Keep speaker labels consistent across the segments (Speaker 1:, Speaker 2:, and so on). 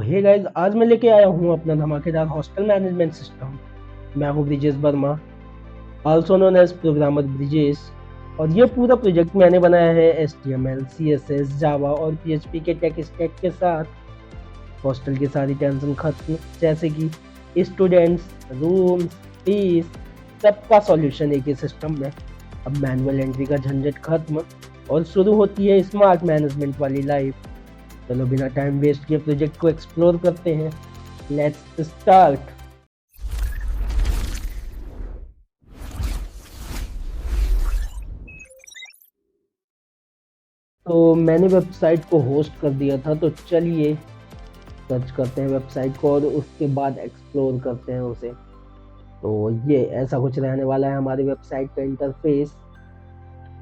Speaker 1: Hey guys, आज मैं लेके आया हूँ अपना धमाकेदार हॉस्टल मैनेजमेंट सिस्टम। मैं हूँ Brijesh Verma, also known as programmer Brijesh. और ये पूरा प्रोजेक्ट मैंने बनाया है HTML, CSS, जावा और PHP के टेक स्टैक के साथ। हॉस्टल की सारी टेंशन खत्म, जैसे कि स्टूडेंट्स, रूम्स, फीस, सबका सॉल्यूशन एक ही सिस्टम में। अब मैनुअल एंट्री का झंझट खत्म और शुरू होती है स्मार्ट मैनेजमेंट वाली लाइफ। चलो बिना टाइम वेस्ट किए प्रोजेक्ट को एक्सप्लोर करते हैं। Let's start. तो मैंने वेबसाइट को होस्ट कर दिया था, तो चलिए सर्च करते हैं वेबसाइट को और उसके बाद एक्सप्लोर करते हैं उसे। तो ये ऐसा कुछ रहने वाला है हमारी वेबसाइट का इंटरफेस,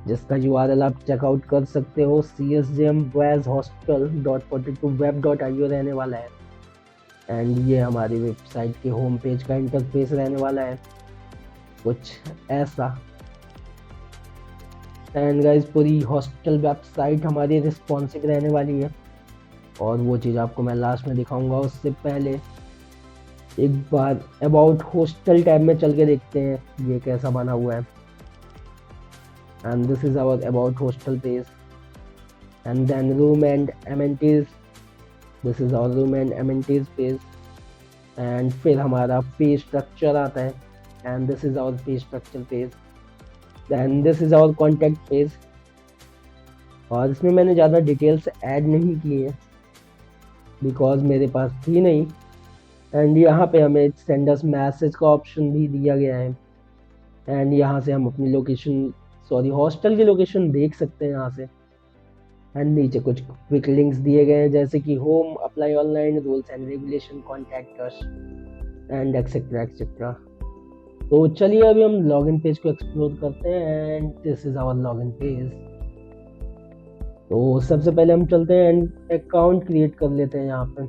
Speaker 1: जिसका URL आप चेकआउट कर सकते हो। csgmboyshostel.42web.io रहने वाला है। एंड ये हमारी वेबसाइट के होम पेज का इंटरफेस रहने वाला है कुछ ऐसा। एंड गाइस, पूरी हॉस्टल वेबसाइट हमारी रिस्पॉन्सिव रहने वाली है और वो चीज़ आपको मैं लास्ट में दिखाऊंगा। उससे पहले एक बार अबाउट हॉस्टल टैब में चल के देखते हैं ये कैसा बना हुआ है। And this is our about hostel page and then room and amenities. This is our room and amenities page. And फिर हमारा पेज स्ट्रक्चर आता है and this is our page structure page. Then this is our contact page और इसमें मैंने ज़्यादा details add नहीं की है बिकॉज मेरे पास थी नहीं। एंड यहाँ पे हमें सेंड अस मैसेज का ऑप्शन भी दिया गया है एंड यहाँ से हम अपनी लोकेशन हॉस्टल की लोकेशन देख सकते हैं यहाँ से। एंड नीचे कुछ क्विक लिंक्स दिए गए हैं जैसे कि home, apply online, rules and regulation, contact us and etcetera etcetera. तो चलिए अभी हम लॉगिन पेज को एक्सप्लोर करते हैं and this is our login page. तो सबसे पहले हम चलते हैं एंड अकाउंट क्रिएट कर लेते हैं यहाँ पे।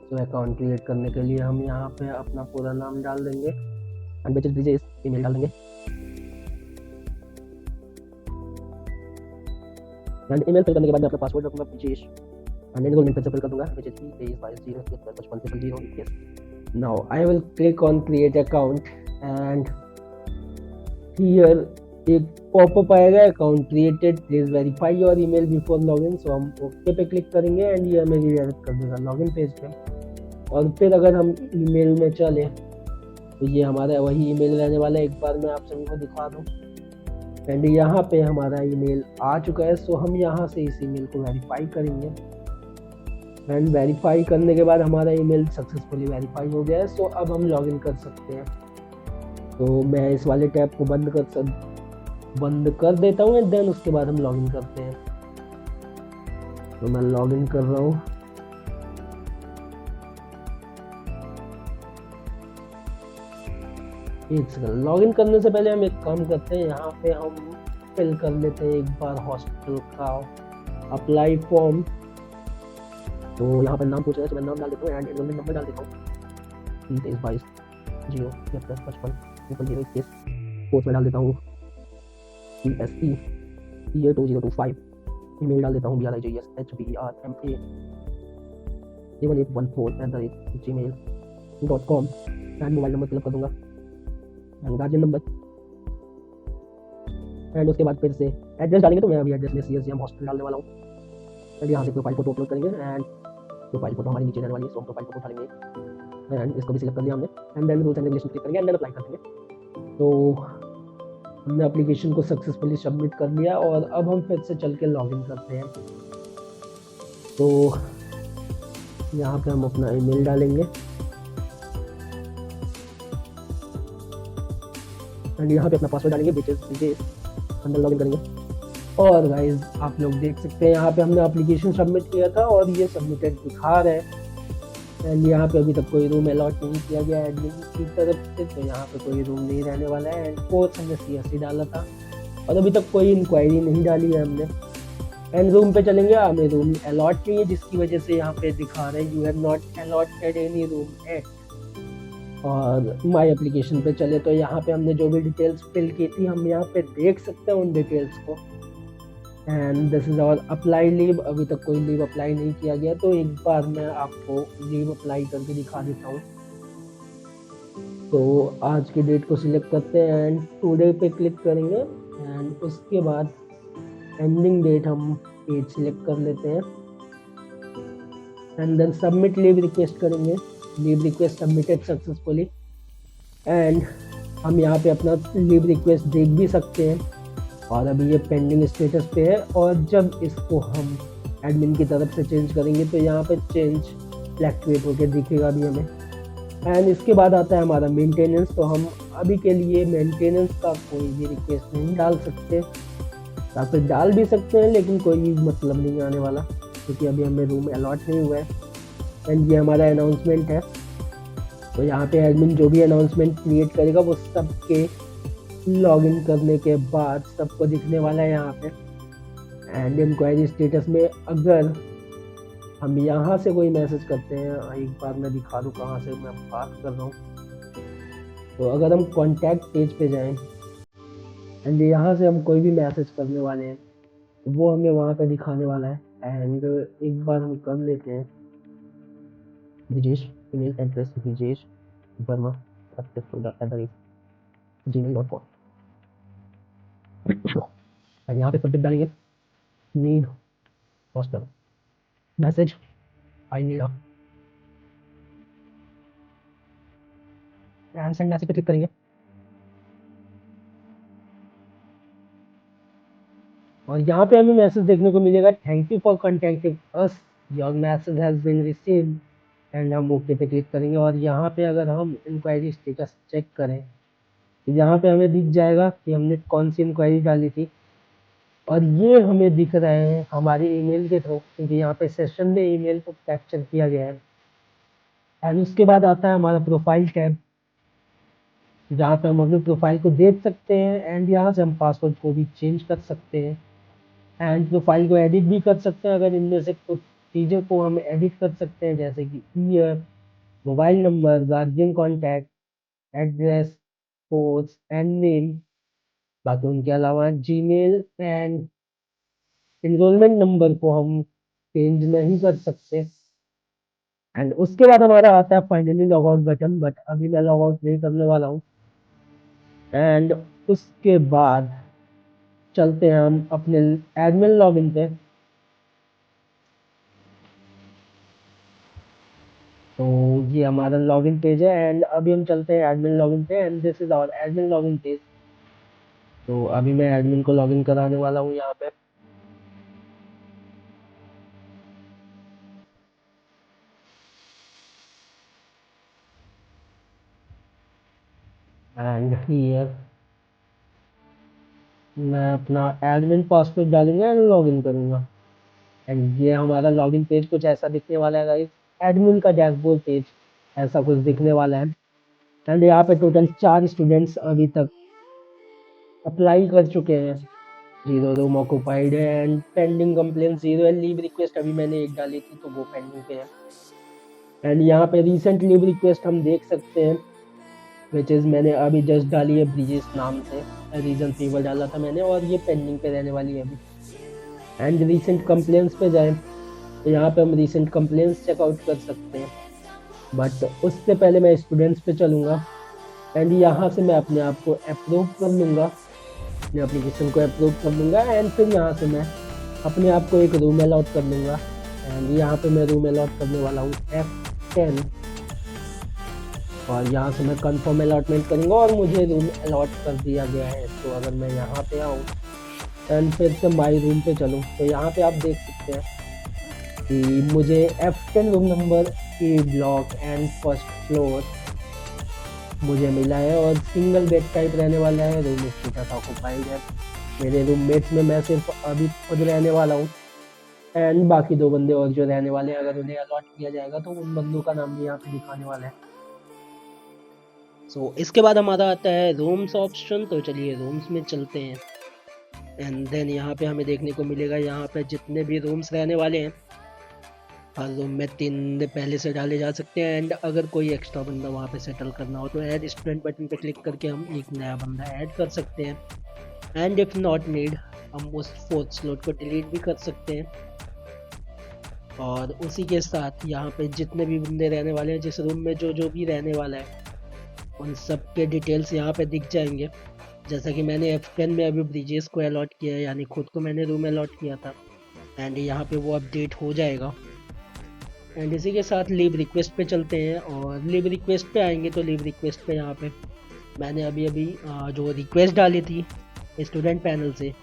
Speaker 1: तो अकाउंट क्रिएट करने के लिए हम यहाँ पे अपना पूरा नाम डाल देंगे एंड बेचेस ब्रिजेश ईमेल डाल देंगे एंड ईमेल फिल करने के बाद मैं अपना पासवर्ड रखूंगा ब्रिजेश एंड एनरोलमेंट फिर कर दूंगा Brijesh 3 now I will click on create account and here एक पॉपअप आएगा, account created, please verify your email before login. So हम ओके पे क्लिक करेंगे एंड ये हमें रिडायरेक्ट कर देगा लॉगिन पेज पे। और फिर अगर हम ईमेल में चले तो ये हमारा वही ईमेल रहने वाला है। एक बार मैं आप सभी को दिखा दूँ एंड यहाँ पे हमारा ईमेल आ चुका है। सो हम यहाँ से इस ईमेल को वेरीफाई करेंगे एंड वेरीफाई करने के बाद हमारा ईमेल सक्सेसफुली वेरीफाई हो गया है। सो अब हम लॉगिन कर सकते हैं। तो मैं इस वाले टैब को बंद कर देता हूँ एंड देन उसके बाद हम लॉगिन करते हैं। तो मैं लॉगिन कर रहा हूँ। एक सेकंड, लॉगिन करने से पहले हम एक काम करते हैं, यहाँ पे हम फिल कर लेते हैं एक बार हॉस्टल का अप्लाई फॉर्म। तो यहाँ पर नाम पूछ रहा है तो मैं नाम डाल देता हूँ एंड एनरोलमेंट नंबर डाल देता हूँ 2322 कोर्स में डाल देता हूँ CSE year 2025। ईमेल डाल देता हूँ BRIJSHBR7814@gmail.com and mobile number fill up कर दूंगा एंड गार्जियन नंबर एंड उसके बाद फिर से एड्रेस डालेंगे। तो मैं अभी एड्रेस में CSGM हॉस्टल डालने वाला हूँ एंड यहाँ से प्रोफाइल फोटो अपलोड करेंगे एंड प्रोफाइल फोटो हमारी नीचे रहने वाली है। सो हम प्रोफाइल फोटो उठाएंगे एंड इसको भी सिलेक्ट कर लिया हमने and then rules and regulation click करेंगे एंड देन अप्लाई कर देंगे। तो हमने एप्लीकेशन को सक्सेसफुली सबमिट कर लिया और अब हम फिर से चल के लॉगिन करते हैं। तो यहाँ पे हम अपना ईमेल डालेंगे एंड यहाँ पे अपना पासवर्ड डालेंगे ब्रिजेश अंदर लॉगिन करेंगे। और गाइज आप लोग देख सकते हैं यहाँ पे हमने एप्लीकेशन सबमिट किया था और ये सबमिटेड दिखा रहा है एंड यहाँ पे अभी तक कोई रूम अलॉट नहीं किया गया है एडमिन की तरफ से। तो यहाँ पे कोई रूम नहीं रहने वाला है एंड कोर्स हमने CSE डाला था और अभी तक कोई इंक्वायरी नहीं डाली है हमने। एंड रूम पे चलेंगे, हमें रूम अलॉट नहीं है जिसकी वजह से यहाँ पे दिखा रहा है you have not allotted any room at. और माई एप्लीकेशन पे चले तो यहाँ पे हमने जो भी डिटेल्स फिल की थी हम यहाँ पे देख सकते हैं उन डिटेल्स को। And this is our apply leave. अभी तक कोई लीव अप्लाई नहीं किया गया, तो एक बार मैं आपको लीव अप्लाई करके दिखा देता हूँ। तो आज की डेट को सिलेक्ट करते हैं एंड टुडे पे क्लिक करेंगे एंड उसके बाद एंडिंग डेट हम पेज सिलेक्ट कर लेते हैं and then submit leave request करेंगे। Leave request submitted successfully and हम यहाँ पे अपना लीव रिक्वेस्ट देख भी सकते हैं और अभी ये पेंडिंग स्टेटस पे है। और जब इसको हम एडमिन की तरफ से चेंज करेंगे तो यहाँ पे चेंज फ्लैक्चुएट होकर दिखेगा भी हमें। एंड इसके बाद आता है हमारा मेंटेनेंस। तो हम अभी के लिए मेंटेनेंस का कोई भी रिक्वेस्ट नहीं डाल सकते, या फिर डाल भी सकते हैं लेकिन कोई मतलब नहीं आने वाला क्योंकि अभी हमें रूम अलॉट नहीं हुआ है। एंड ये हमारा अनाउंसमेंट है। तो यहाँ पे एडमिन जो भी अनाउंसमेंट क्रिएट करेगा वो सबके लॉगिन करने के बाद सबको दिखने वाला है यहाँ पे। एंड इंक्वायरी स्टेटस में अगर हम यहाँ से कोई मैसेज करते हैं, एक बार मैं दिखा दूँ कहाँ से मैं बात कर रहा हूँ। तो अगर हम कॉन्टैक्ट पेज पे जाएं एंड यहाँ से हम कोई भी मैसेज करने वाले हैं वो हमें वहाँ पे दिखाने वाला है। एंड एक बार हम कर लेते हैं Brijesh email address Brijesh Verma gmail.com और यहाँ पे सब्जेक्ट डालेंगे need hostel message I need and send message पे क्लिक करेंगे और यहाँ पे हमें मैसेज देखने को मिलेगा thank you for contacting us, your message has been received and हम ओके पे क्लिक करेंगे। और यहाँ पे अगर हम इंक्वायरी स्टेटस चेक करें तो यहाँ पे हमें दिख जाएगा कि हमने कौन सी इंक्वायरी डाली थी और ये हमें दिख रहे हैं हमारी ईमेल के थ्रू क्योंकि यहाँ पे सेशन में ईमेल को कैप्चर किया गया है। एंड उसके बाद आता है हमारा प्रोफाइल टैब जहाँ पे हम अपने प्रोफाइल को देख सकते हैं एंड यहाँ से हम पासवर्ड को भी चेंज कर सकते हैं एंड प्रोफाइल को एडिट भी कर सकते हैं। अगर इनमें से कुछ चीज़ों को हम एडिट कर सकते हैं जैसे कि year, mobile number, guardian contact, address, post and name. बाकी उनके अलावा जीमेल एंड एनरोलमेंट नंबर को हम चेंज नहीं कर सकते। एंड उसके बाद हमारा आता है finally log out button, but अभी मैं लॉग आउट नहीं करने वाला हूँ। एंड उसके बाद चलते हैं हम अपने एडमिन लॉगिन पे। तो ये हमारा लॉगिन पेज है एंड अभी हम चलते हैं एडमिन लॉगिन पे and this is our admin login page. तो अभी मैं एडमिन को लॉगिन कराने वाला हूँ यहाँ पे। एंड हियर मैं अपना एडमिन पासवर्ड डालूंगा एंड लॉगिन करूँगा एंड ये हमारा लॉगिन पेज कुछ ऐसा दिखने वाला है गाइस। एडमिन का डैशबोर्ड पेज ऐसा कुछ दिखने वाला है एंड यहाँ पे टोटल 4 स्टूडेंट्स अभी तक अप्लाई कर चुके हैं। 0 रूम ऑक्यूपाइड है एंड पेंडिंग कंप्लेन 0 है। लीव रिक्वेस्ट अभी मैंने एक डाली थी तो वो पेंडिंग पे है। एंड यहाँ पे रिसेंट लीव रिक्वेस्ट हम देख सकते हैं विच इज़ मैंने अभी जस्ट डाली है ब्रिजेश नाम से, रीजन फीवर डाला था मैंने और ये पेंडिंग पे रहने वाली है अभी। एंड रिसेंट कंप्लेंट्स पे जाएं तो यहाँ पे हम रिसेंट कंप्लेंट्स चेकआउट कर सकते हैं, बट उससे पहले मैं स्टूडेंट्स पे चलूँगा एंड यहाँ से मैं अपने आप को अप्रूव कर लूँगा, अपने एप्लीकेशन को अप्रूव कर लूँगा एंड फिर यहाँ से मैं अपने आप को एक रूम अलॉट कर लूँगा। एंड यहाँ पे मैं रूम अलॉट करने वाला हूँ F10 और यहाँ से मैं कंफर्म अलॉटमेंट करूँगा और मुझे रूम अलॉट कर दिया गया है। तो अगर मैं यहाँ पे आऊँ एंड फिर से माई रूम पे चलूँ तो यहाँ पे आप देख सकते हैं कि मुझे F10 room number A block and first floor मुझे मिला है और सिंगल बेड टाइप रहने वाला है। रूम स्टेटस ऑक्यूपाइड है। मेरे रूममेट्स में मैं सिर्फ अभी खुद रहने वाला हूँ एंड बाकी 2 बंदे और जो रहने वाले हैं अगर उन्हें अलॉट किया जाएगा तो उन बंदों का नाम भी यहाँ पे दिखाने वाला है। सो इसके बाद हमारा आता है रूम्स ऑप्शन। तो चलिए रूम्स में चलते हैं एंड देन यहाँ पे हमें देखने को मिलेगा यहाँ पे जितने भी रूम्स रहने वाले हैं हर रूम में 3 पहले से डाले जा सकते हैं एंड अगर कोई एक्स्ट्रा बंदा वहाँ पे सेटल करना हो तो ऐड स्टूडेंट बटन पे क्लिक करके हम एक नया बंदा ऐड कर सकते हैं। एंड इफ़ नॉट नीड हम उस फोर्थ स्लॉट को डिलीट भी कर सकते हैं। और उसी के साथ यहाँ पे जितने भी बंदे रहने वाले हैं, जिस रूम में जो जो भी रहने वाला है, उन सब के डिटेल्स यहाँ पे दिख जाएंगे। जैसा कि मैंने F10 में अभी ब्रिजेस को अलॉट किया है, यानी खुद को मैंने रूम अलॉट किया था, एंड यहाँ पे वो अपडेट हो जाएगा। एंड इसी के साथ लीव रिक्वेस्ट पे चलते हैं, और लीव रिक्वेस्ट पे आएंगे तो लीव रिक्वेस्ट पे यहाँ पे मैंने अभी अभी जो रिक्वेस्ट डाली थी स्टूडेंट पैनल से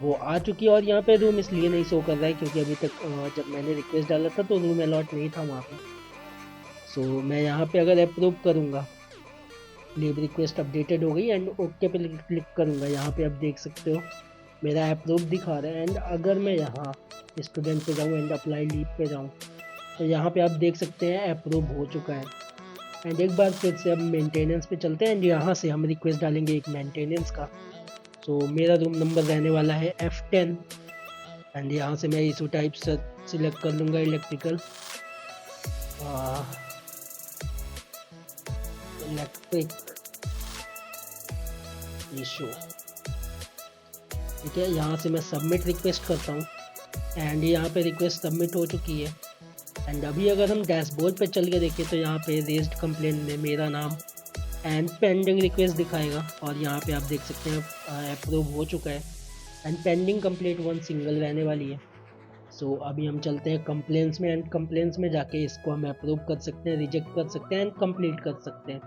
Speaker 1: वो आ चुकी है। और यहाँ पे रूम इसलिए नहीं शो कर रहा है क्योंकि अभी तक जब मैंने रिक्वेस्ट डाला था तो रूम अलॉट नहीं था वहाँ पे। सो मैं यहाँ पे अगर अप्रूव करूँगा, लीव रिक्वेस्ट अपडेटेड हो गई, एंड ओके पे क्लिक करूँगा। यहाँ पे आप देख सकते हो मेरा अप्रूव दिखा रहा है। एंड अगर मैं यहाँ स्टूडेंट पे जाऊँ एंड अप्लाई लीव पे जाऊँ तो यहाँ पे आप देख सकते हैं अप्रूव हो चुका है। एंड एक बार फिर से अब मेंटेनेंस पे चलते हैं, एंड यहाँ से हम रिक्वेस्ट डालेंगे एक मेंटेनेंस का। सो मेरा रूम नंबर रहने वाला है F10, एंड यहाँ से मैं इशू टाइप से सिलेक्ट कर लूँगा इलेक्ट्रिक इशू। ठीक है, यहाँ से मैं सबमिट रिक्वेस्ट करता हूँ, एंड यहाँ पे रिक्वेस्ट सबमिट हो चुकी है। एंड अभी अगर हम डैशबोर्ड पे चल के देखें तो यहाँ पे रेज्ड कंप्लेंट में मेरा नाम एंड पेंडिंग रिक्वेस्ट दिखाएगा, और यहाँ पे आप देख सकते हैं अप्रूव हो चुका है, एंड पेंडिंग कंप्लेंट 1 सिंगल रहने वाली है। सो अभी हम चलते हैं कंप्लेंट्स में, एंड कंप्लेंट्स में जाके इसको हम अप्रूव कर सकते हैं, रिजेक्ट कर सकते हैं, एंड कंप्लीट कर सकते हैं।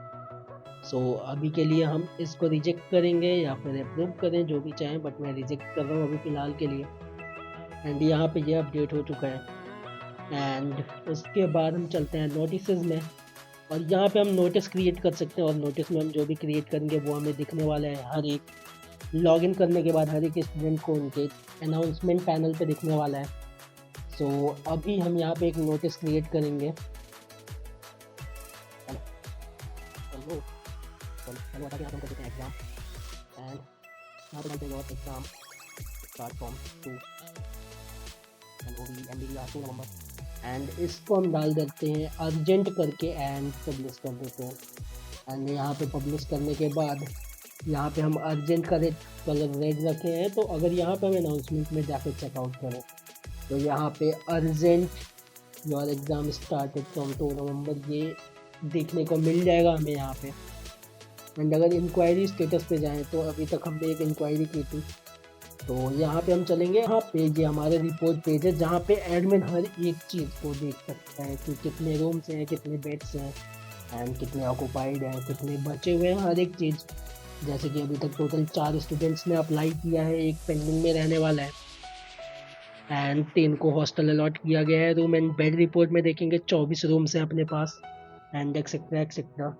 Speaker 1: सो अभी के लिए हम इसको रिजेक्ट करेंगे या फिर अप्रूव करें, जो भी चाहें, बट मैं रिजेक्ट कर रहा हूँ अभी फ़िलहाल के लिए। एंड यहाँ पे ये अपडेट हो चुका है। एंड उसके बाद हम चलते हैं नोटिसेस में, और यहाँ पे हम नोटिस क्रिएट कर सकते हैं, और नोटिस में हम जो भी क्रिएट करेंगे वो हमें दिखने वाला है हर एक लॉगिन करने के बाद हर एक स्टूडेंट को उनके अनाउंसमेंट पैनल पे दिखने वाला है। सो अभी हम यहाँ पे एक नोटिस क्रिएट करेंगे। एग्जाम एंड यहाँ पे exam start from 2 November, and इसको हम डाल देते हैं अर्जेंट करके एंड पब्लिश कर देते हैं। एंड यहाँ पे पब्लिश करने के बाद यहाँ पे हम अर्जेंट का कलर रेड रखे हैं, तो अगर यहाँ पे हम अनाउंसमेंट में जाकर चेकआउट करें तो यहाँ पे urgent your exam started from 2 नवंबर ये देखने को मिल जाएगा हमें यहाँ पे। एंड अगर इंक्वायरी स्टेटस पे जाएँ तो अभी तक हमने एक इंक्वायरी की थी, तो यहाँ पे हम चलेंगे। यहाँ पे ये हमारे रिपोर्ट पेज है जहाँ पे एडमिन हर एक चीज़ को देख सकता है कि कितने रूम्स हैं, कितने बेड्स हैं, एंड कितने ऑक्यूपाइड हैं, कितने बचे हुए हैं, हर एक चीज़। जैसे कि अभी तक टोटल 4 स्टूडेंट्स ने अप्लाई किया है, एक पेंडिंग में रहने वाला है, एंड 3 को हॉस्टल अलॉट किया गया है रूम। एंड बेड रिपोर्ट में देखेंगे 24 रूम्स हैं अपने पास, and etcetera etcetera.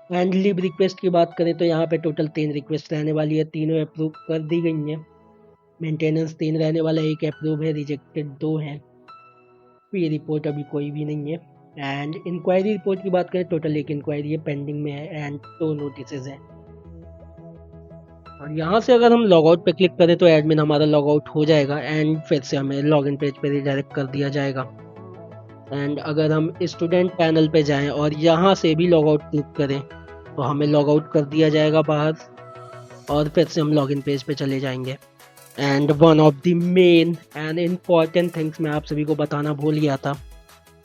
Speaker 1: And leave request की बात करें तो यहाँ पे टोटल 3 रिक्वेस्ट रहने वाली है, तीनों अप्रूव कर दी गई हैं। मेंटेनेंस 3 रहने वाला है, 1 अप्रूव है, रिजेक्टेड 2 हैं, पी रिपोर्ट अभी कोई भी नहीं है। एंड इंक्वायरी रिपोर्ट की बात करें टोटल 1 इंक्वायरी है, पेंडिंग में है, एंड 2 नोटिसेज हैं। और यहाँ से अगर हम लॉग आउट पे क्लिक करें तो एडमिन हमारा लॉग आउट हो जाएगा, एंड फिर से हमें लॉगिन पेज पे रिडायरेक्ट कर दिया जाएगा। एंड अगर हम स्टूडेंट पैनल पे जाएं और यहाँ से भी लॉग आउट क्लिक करें तो हमें लॉग आउट कर दिया जाएगा बाहर, और फिर से हम लॉगिन पेज पे चले जाएंगे। And one of the main and important things मैं आप सभी को बताना भूल गया था,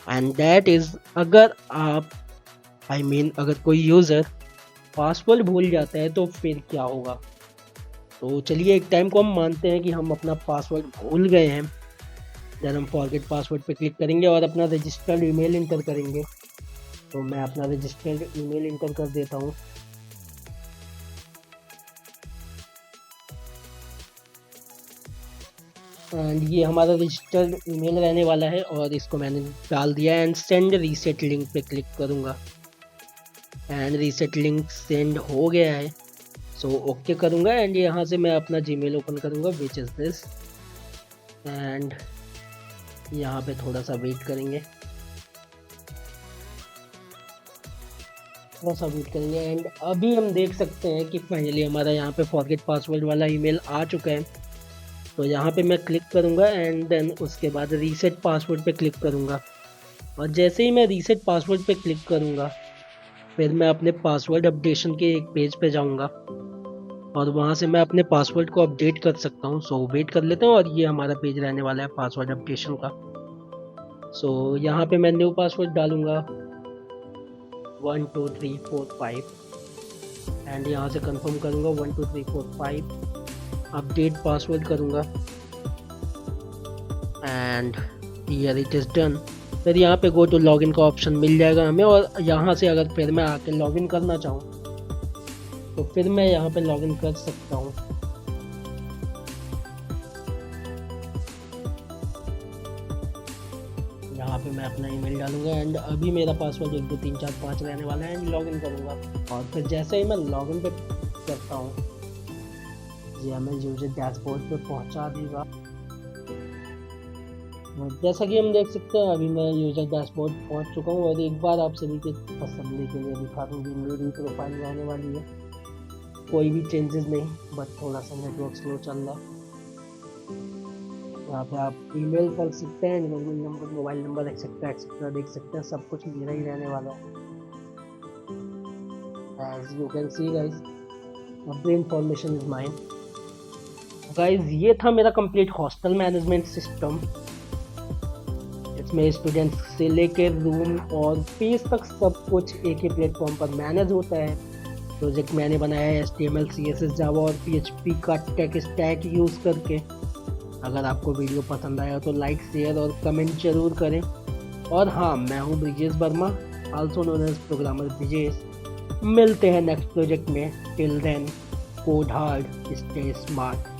Speaker 1: एंड दैट इज़ अगर आप अगर कोई यूज़र पासवर्ड भूल जाता है तो फिर क्या होगा। तो चलिए एक टाइम को हम मानते हैं कि हम अपना पासवर्ड भूल गए हैं, देन हम फॉरगेट पासवर्ड पे क्लिक करेंगे और अपना रजिस्टर्ड ईमेल इंटर करेंगे। तो मैं अपना रजिस्टर्ड ईमेल इंटर कर देता हूँ। एंड ये हमारा रजिस्टर्ड ईमेल रहने वाला है, और इसको मैंने डाल दिया। एंड सेंड रीसेट लिंक पे क्लिक करूँगा, एंड रीसेट लिंक सेंड हो गया है। सो ओके करूँगा, एंड यहाँ से मैं अपना जीमेल ओपन करूँगा विच इज़ दिस, एंड यहाँ पे थोड़ा सा वेट करेंगे, एंड अभी हम देख सकते हैं कि फाइनली हमारा यहाँ पे फॉरगेट पासवर्ड वाला ईमेल आ चुका है। तो यहाँ पे मैं क्लिक करूँगा, एंड देन उसके बाद रीसेट पासवर्ड पे क्लिक करूँगा, और जैसे ही मैं रीसेट पासवर्ड पे क्लिक करूँगा फिर मैं अपने पासवर्ड अपडेशन के एक पेज पे जाऊँगा। और वहाँ से मैं अपने पासवर्ड को अपडेट कर सकता हूँ। सो वेट कर लेते हैं और ये हमारा पेज रहने वाला है पासवर्ड अपडेशन का। सो यहाँ पे मैं न्यू पासवर्ड डालूँगा 12345 एंड यहाँ से कंफर्म करूँगा 12345, अपडेट पासवर्ड करूँगा and here it is done. फिर यहाँ पे गो टू लॉगिन का ऑप्शन मिल जाएगा हमें, और यहाँ से अगर फिर मैं आके लॉगिन करना चाहूँ तो फिर मैं यहाँ पे लॉगिन कर सकता हूँ। यहाँ पे मैं अपना ईमेल डालूंगा एंड अभी मेरा पासवर्ड 1 2 3 4 5 रहने वाला है एंड लॉगिन करूँगा। और फिर जैसे ही मैं लॉगिन पे करता हूँ ये हमें यूजर डैशबोर्ड पे पहुँचा देगा। जैसा कि हम देख सकते हैं अभी मैं यूजर डैशबोर्ड पहुँच चुका हूँ, और एक बार आप सभी के तसल्ली के लिए दिखा दूँ कि मेरी प्रोफाइल रहने वाली है। कोई भी चेंजेस नहीं, बट थोड़ा सा नेटवर्क स्लो चल रहा है। यहाँ पे आप ईमेल कर सकते हैं, email number, mobile number etcetera देख सकते हैं। सब कुछ मेरा ही रहने वाला है। As you can see guys, every information is mine. Guys ये था मेरा कंप्लीट हॉस्टल मैनेजमेंट सिस्टम। इसमें स्टूडेंट्स से लेकर रूम और फीस तक सब कुछ एक ही प्लेटफॉर्म पर मैनेज होता है। प्रोजेक्ट मैंने बनाया है HTML, CSS, जावा और PHP का टेक स्टैक यूज़ करके। अगर आपको वीडियो पसंद आया तो लाइक, शेयर और कमेंट जरूर करें। और हाँ, मैं हूँ Brijesh Verma, also known as programmer Brijesh. मिलते हैं नेक्स्ट प्रोजेक्ट में। Till then, code hard, stay smart.